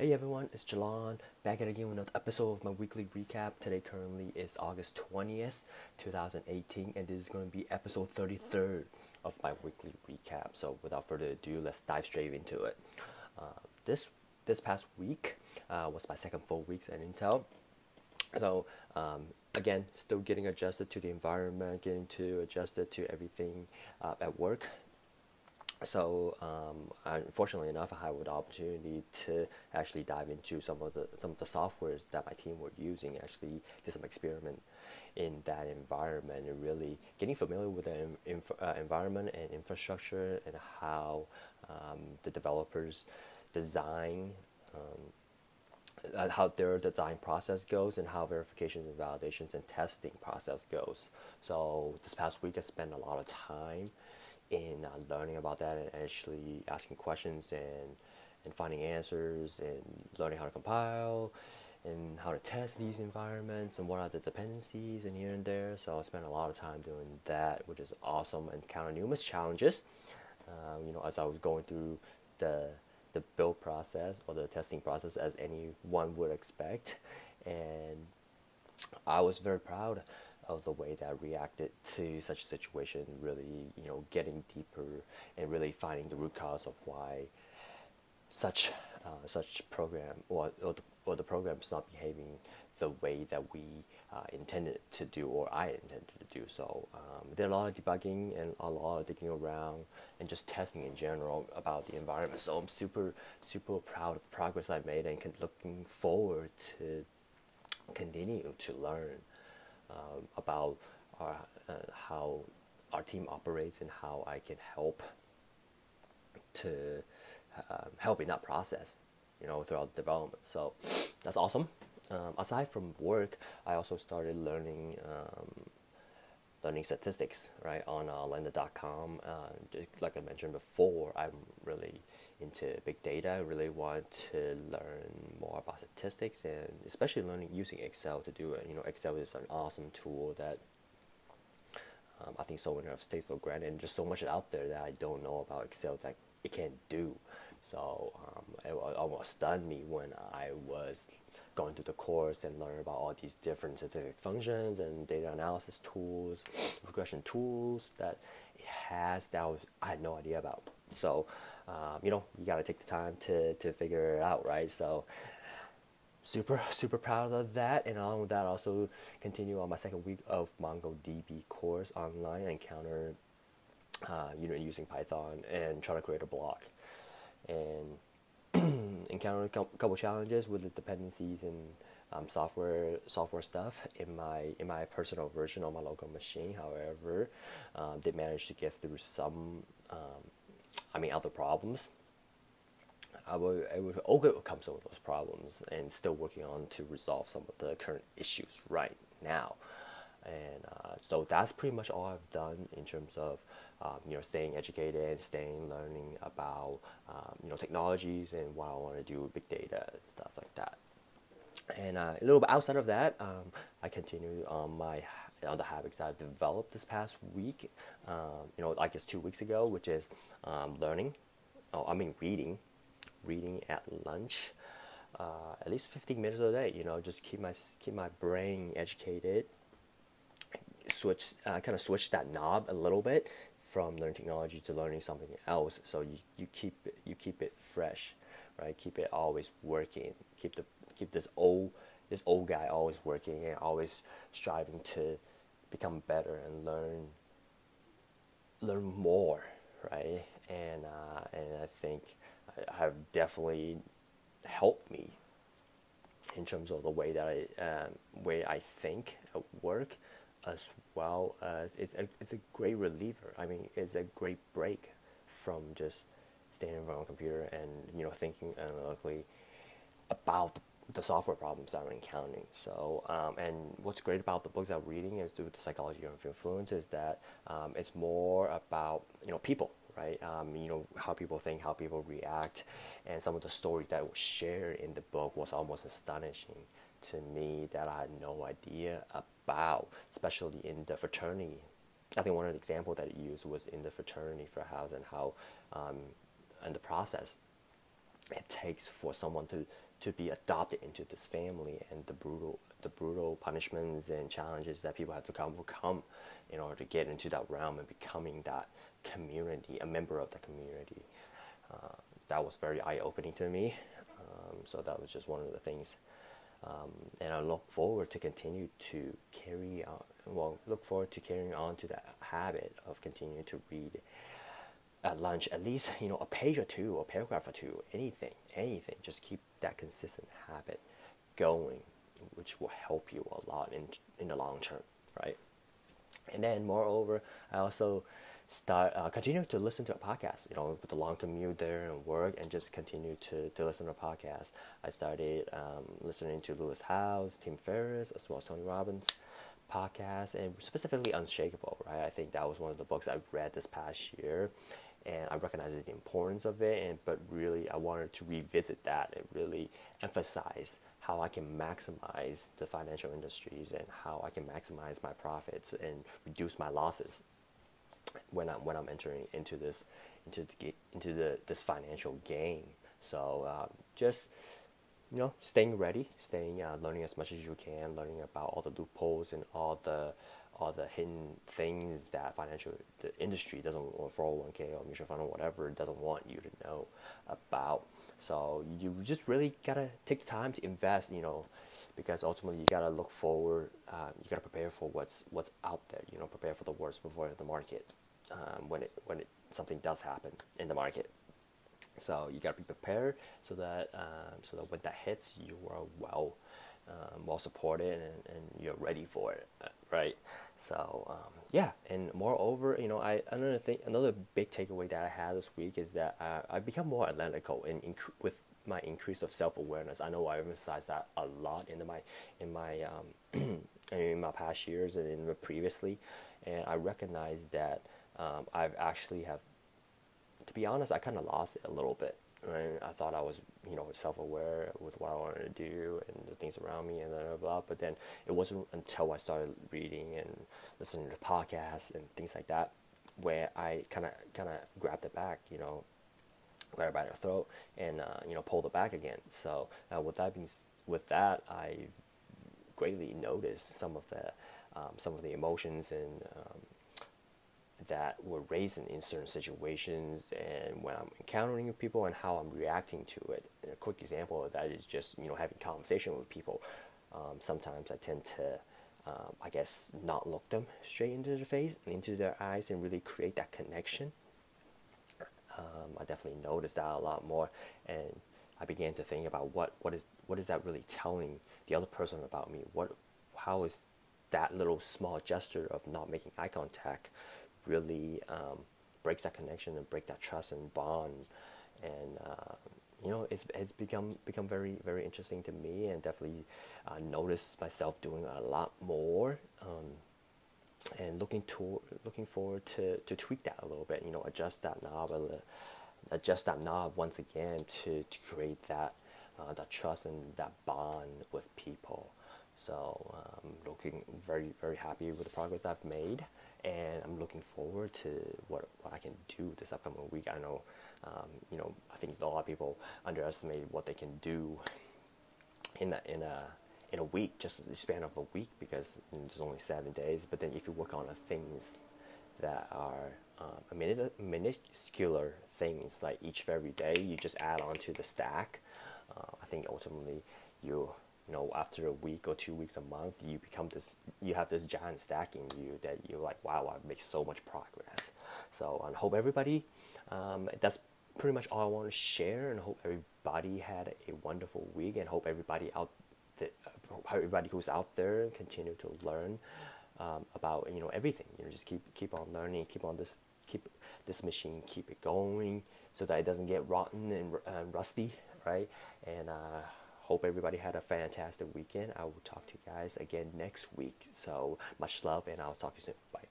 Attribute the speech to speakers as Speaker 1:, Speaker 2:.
Speaker 1: Hey everyone, it's Jalon back at again with another episode of my weekly recap. Today currently is August 20th, 2018, and this is going to be episode 33rd of my weekly recap. So without further ado, let's dive straight into it. This past week was my second full week at Intel. So again, still getting adjusted to the environment, getting to adjusted to everything at work. So unfortunately enough, I had the opportunity to actually dive into some of the softwares that my team were using. Actually, did some experiment in that environment and really getting familiar with the environment and infrastructure and how the developers design. How their design process goes and how verifications and validations and testing process goes. So this past week I spent a lot of time in learning about that and actually asking questions and finding answers and learning how to compile and how to test these environments and what are the dependencies and here and there. So I spent a lot of time doing that, which is awesome, and encountered numerous challenges. As I was going through the build process or the testing process as anyone would expect, and I was very proud of the way that I reacted to such a situation, really, getting deeper and really finding the root cause of why such program or the program is not behaving the way that we intended to do, or I intended to do. So did a lot of debugging and a lot of digging around and just testing in general about the environment. So I'm super proud of the progress I made and looking forward to continue to learn about how our team operates and how I can to help in that process, throughout the development. So that's awesome. Aside from work, I also started learning statistics, right, on lambda.com. Like I mentioned before, I'm really into big data. I really want to learn more about statistics and especially learning using Excel to do it. Excel is an awesome tool that I think so many have taken for granted, and just so much out there that I don't know about Excel that it can do. So it almost stunned me when I was going through the course and learning about all these different statistical functions and data analysis tools, regression tools that it has that I had no idea about. So you got to take the time to figure it out, right? So super proud of that, and along with that, also continue on my second week of MongoDB course online. I encountered using Python and trying to create a block, and encountered a couple challenges with the dependencies and software stuff in my personal version on my local machine. However, they managed to get through some other problems. I would overcome some of those problems and still working on to resolve some of the current issues right now. And so that's pretty much all I've done in terms of staying educated and staying learning about technologies and what I want to do with big data and stuff like that. And a little bit outside of that, I continue on the habits I've developed this past week. I guess 2 weeks ago, which is reading at lunch, at least 15 minutes a day. Just keep my brain educated. Switch that knob a little bit from learning technology to learning something else. So you keep it fresh, right? Keep it always working. Keep this old guy always working and always striving to become better and learn more, right? And I think have definitely helped me in terms of the way that I think at work, as well as it's a great reliever. It's a great break from just standing in front of a computer and thinking analytically about the software problems I'm encountering. So and what's great about the books I'm reading is through the psychology of influence is that it's more about people, right? How people think, how people react, and some of the stories that was shared in the book was almost astonishing to me that I had no idea about, especially in the fraternity. I think one of the examples that it used was in the fraternity for house and how and the process it takes for someone to to be adopted into this family, and the brutal punishments and challenges that people have to overcome in order to get into that realm and becoming that community, a member of the community. That was very eye-opening to me. So that was just one of the things. And I look forward to continue to carry on. Well, look forward to carrying on to that habit of continuing to read at lunch, at least a page or two, or paragraph or two, anything. Just keep that consistent habit going, which will help you a lot in the long term, right? And then, moreover, I also continue to listen to a podcast, with the long commute there and work, and just continue to listen to a podcast. I started listening to Lewis Howes, Tim Ferriss, as well as Tony Robbins podcast, and specifically Unshakable, right? I think that was one of the books I've read this past year, and I recognize the importance of it, but really I wanted to revisit that and really emphasize how I can maximize the financial industries and how I can maximize my profits and reduce my losses when I'm entering into this this financial game. So just staying ready, learning as much as you can, learning about all the loopholes and all the hidden things that the industry doesn't, or 401k or mutual fund or whatever, doesn't want you to know about. So you just really gotta take the time to invest, because ultimately you gotta look forward. You gotta prepare for what's out there. Prepare for the worst before the market. When something does happen in the market. So you gotta be prepared so that when that hits, you are well supported and you're ready for it, right? So and moreover, another big takeaway that I had this week is that I become more analytical with my increase of self-awareness. I know I emphasized that a lot in my past years and previously, and I recognize that I've actually to be honest, I kind of lost it a little bit. Right? I thought I was, self-aware with what I wanted to do and the things around me and blah, blah, blah. But then it wasn't until I started reading and listening to podcasts and things like that where I kind of grabbed it back, grab it by the throat and, pulled it back again. So with that, I've greatly noticed some of the emotions and that were raised in certain situations, and when I'm encountering people and how I'm reacting to it. And a quick example of that is just having conversation with people. Sometimes I tend to I guess not look them straight into their face, into their eyes, and really create that connection. I definitely noticed that a lot more, and I began to think about what is that really telling the other person about me? How is that little small gesture of not making eye contact really breaks that connection and break that trust and bond, and it's become very, very interesting to me, and definitely notice myself doing a lot more, and looking forward to tweak that a little bit, adjust that knob once again to create that trust and that bond with people. So I'm looking very, very happy with the progress I've made, and I'm looking forward to what I can do this upcoming week. I know, I think a lot of people underestimate what they can do in a week, just the span of a week, because there's only 7 days. But then if you work on the things that are minuscule things, like each every day, you just add on to the stack. I think ultimately after a week or 2 weeks, a month, you have this giant stack in you that you're like, wow, I've made so much progress. So I hope everybody, that's pretty much all I want to share, and I hope everybody had a wonderful week, and hope everybody who's out there continue to learn about everything. Just keep on learning, keep this machine, keep it going so that it doesn't get rotten and rusty, right? And hope everybody had a fantastic weekend. I will talk to you guys again next week. So much love, and I'll talk to you soon. Bye.